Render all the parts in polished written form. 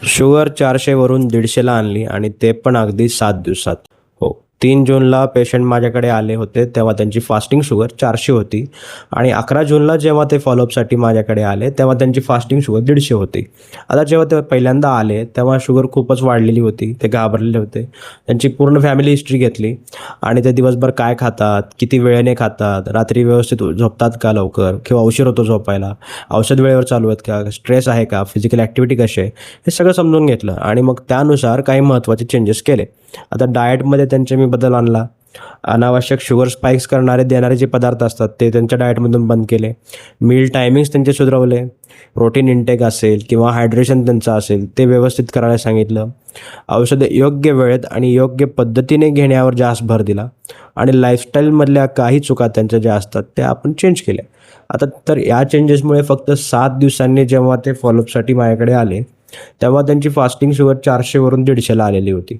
Sugar 400 वरून 150ला आणली आणि ते पण अगदी 7 दिवसात. हो, 3 जूनला पेशंट माझ्याकडे आले होते, तेव्हा त्यांची फास्टिंग शुगर 400 होती आणि 11 जूनला जेव्हा ते फॉलोअपसाठी माझ्याकडे आले, तेव्हा त्यांची फास्टिंग शुगर 150 होती. आता जेव्हा ते पहिल्यांदा आले, तेव्हा शुगर खूपच वाढलेली होती. ते घाबरलेले होते. त्यांची पूर्ण फॅमिली हिस्ट्री घेतली आणि ते दिवसभर काय खातात, किती वेळेने खातात, रात्री व्यवस्थित झोपतात का लवकर किंवा उशीर होतो झोपायला, औषध वेळेवर चालू आहेत का, स्ट्रेस आहे का, फिजिकल ॲक्टिव्हिटी कशी आहे, हे सगळं समजून घेतलं आणि मग त्यानुसार काही महत्त्वाचे चेंजेस केले. आता डाएटमध्ये त्यांचे मी बदल आणला. अनावश्यक शुगर स्पाइक्स देणारे जे पदार्थ असतात ते त्यांच्या डाएटमधून बंद केले. मील टायमिंग्स त्यांचे सुधारवले. प्रोटीन इंटेक असेल किंवा हायड्रेशन त्यांचं असेल ते व्यवस्थित करायला सांगितलं. औषधे योग्य वेळेत आणि योग्य पद्धतीने घेण्यावर जास्त भर दिला आणि लाईफस्टाईलमधल्या काही चुका त्यांच्या ज्या असतात त्या आपण चेंज केल्या. आता तर या चेंजेसमुळे फक्त 7 दिवसांनी जेव्हा ते फॉलोअपसाठी माझ्याकडे आले, तेव्हा त्यांची फास्टिंग शुगर 400 वरून 150ला आलेली होती.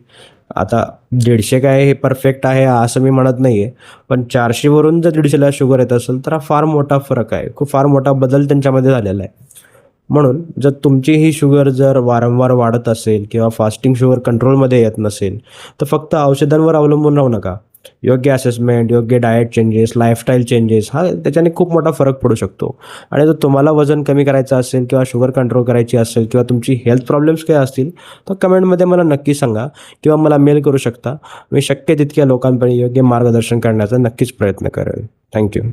आता 150 काय हे परफेक्ट आहे असं मी म्हणत नाही आहे, पण 400 वरून जर 150ला शुगर येत असेल तर हा फार मोठा फरक आहे. खूप फार मोठा बदल त्यांच्यामध्ये झालेला आहे. म्हणून जर तुमची ही शुगर जर वारंवार वाढत असेल किंवा फास्टिंग शुगर कंट्रोलमध्ये येत नसेल, तर फक्त औषधांवर अवलंबून राहू नका. योग्य असेसमेंट, योग्य डाएट चेंजेस, लाईफस्टाईल चेंजेस त्याच्याने खूप मोठा फरक पडू शकतो. आणि जर तुम्हाला वजन कमी करायचं असेल किंवा शुगर कंट्रोल करायची असेल किंवा तुमची हेल्थ प्रॉब्लेम्स काही असतील, तर कमेंटमध्ये मला नक्की सांगा किंवा मला मेल करू शकता. मी शक्य तितक्या लोकांपर्यंत योग्य मार्गदर्शन करण्याचा नक्कीच प्रयत्न करेन. थँक्यू.